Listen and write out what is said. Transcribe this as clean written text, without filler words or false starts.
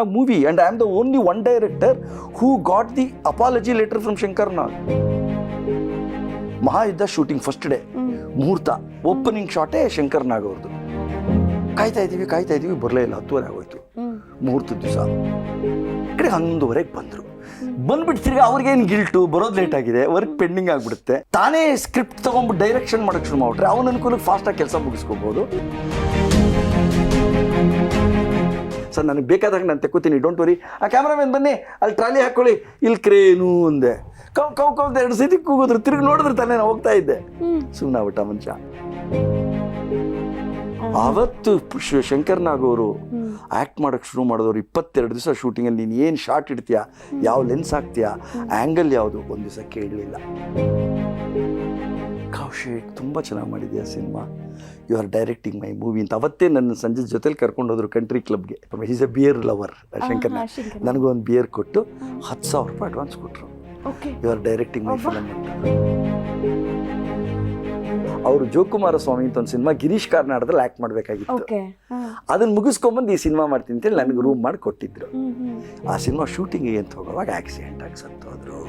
movie and I am the only one director who got the apology letter from Shankar Nag. Mahayuddha shooting first day ಮುಹೂರ್ತ opening ಶಾಟೇ ಶಂಕರ್ ನಾಗ್ ಅವ್ರದ್ದು. ಕಾಯ್ತಾ ಇದೀವಿ ಬರಲೇ ಇಲ್ಲ. 10:30 ಆಗೋಯ್ತು ಮುಹೂರ್ತದ ದಿವಸ. ಕಡೆ 11:30 ಬಂದರು. ಬಂದ್ಬಿಟ್ಟು ತಿರ್ಗಿ ಅವ್ರಿಗೇನು ಗಿಲ್ಟು, ಬರೋದು ಲೇಟ್ ಆಗಿದೆ, ವರ್ಕ್ ಪೆಂಡಿಂಗ್ ಆಗಿಬಿಡುತ್ತೆ. ತಾನೇ ಸ್ಕ್ರಿಪ್ಟ್ ತೊಗೊಂಡ್ಬಿಟ್ಟು ಡೈರೆಕ್ಷನ್ ಮಾಡೋಕ್ಕೆ ಶುರು ಮಾಡ್ಬಿಟ್ರೆ ಅವನ ಅನುಕೂಲಕ್ಕೆ ಫಾಸ್ಟಾಗಿ ಕೆಲಸ ಮುಗಿಸ್ಕೋಬೋದು. ಸರ್ ನನಗೆ ಬೇಕಾದಾಗ ನಾನು ತೆಕ್ಕೋತೀನಿ, ಡೋಂಟ್ ವರಿ. ಆ ಕ್ಯಾಮ್ರಾಮನ್ ಬನ್ನಿ, ಅಲ್ಲಿ ಟ್ರಾಲಿ ಹಾಕ್ಕೊಳ್ಳಿ, ಇಲ್ಲಿ ಕ್ರೇನು ಅಂದೆ. ಕೌ 2 ಸತಿ ಕೂಗಿದ್ರು, ತಿರುಗಿ ನೋಡಿದ್ರೆ ತಾನೇ ನಾನು ಹೋಗ್ತಾ ಇದ್ದೆ. ಸುಮ್ಮನೆ ಆಗ್ಬಿಟ್ಟ ಮನುಷ್ಯ. ಆವತ್ತು ಶಂಕರ್ ನಾಗ್ ಅವರು ಆ್ಯಕ್ಟ್ ಮಾಡೋಕ್ಕೆ ಶುರು ಮಾಡಿದವರು 22 ದಿವಸ ಶೂಟಿಂಗಲ್ಲಿ ನೀನು ಏನು ಶಾರ್ಟ್ ಇಡ್ತೀಯಾ, ಯಾವ ಲೆನ್ಸ್ ಹಾಕ್ತೀಯಾ, ಆ್ಯಂಗಲ್ ಯಾವುದು, ಒಂದು ದಿವಸ ಕೇಳಲಿಲ್ಲ. ಕೌಶಿಕ್ ತುಂಬ ಚೆನ್ನಾಗಿ ಮಾಡಿದೆಯಾ cinema, you are directing my movie ಅಂತ ಅವತ್ತೇ ನನ್ನ ಸಂಜೆ ಜೊತೆಲಿ ಕರ್ಕೊಂಡು ಹೋದ್ರು ಕಂಟ್ರಿ ಕ್ಲಬ್ಗೆ. Is a beer lover Shankar Nag. ನನಗೂ ಒಂದು ಬಿಯರ್ ಕೊಟ್ಟು 10,000 ರೂಪಾಯಿ ಅಡ್ವಾನ್ಸ್ ಕೊಟ್ಟರು. You are directing my film ಅಂತ. ಅವರು ಜೋಕುಮಾರ ಸ್ವಾಮಿ ಅಂತ ಒಂದು ಸಿನಿಮಾ ಗಿರೀಶ್ ಕಾರ್ನಾಡದಲ್ಲಿ ಆ್ಯಕ್ಟ್ ಮಾಡಬೇಕಾಗಿತ್ತು. ಅದನ್ನು ಮುಗಿಸ್ಕೊಂಬಂದು ಈ ಸಿನಿಮಾ ಮಾಡ್ತೀನಿ ಅಂತೇಳಿ ನನಗೆ ರೂಮ್ ಮಾಡಿ ಕೊಟ್ಟಿದ್ರು. ಆ ಸಿನಿಮಾ ಶೂಟಿಂಗಿಗೆ ಅಂತ ಹೋಗೋವಾಗ ಆಕ್ಸಿಡೆಂಟ್ ಆಗಿ ಸತ್ತೋದ್ರು.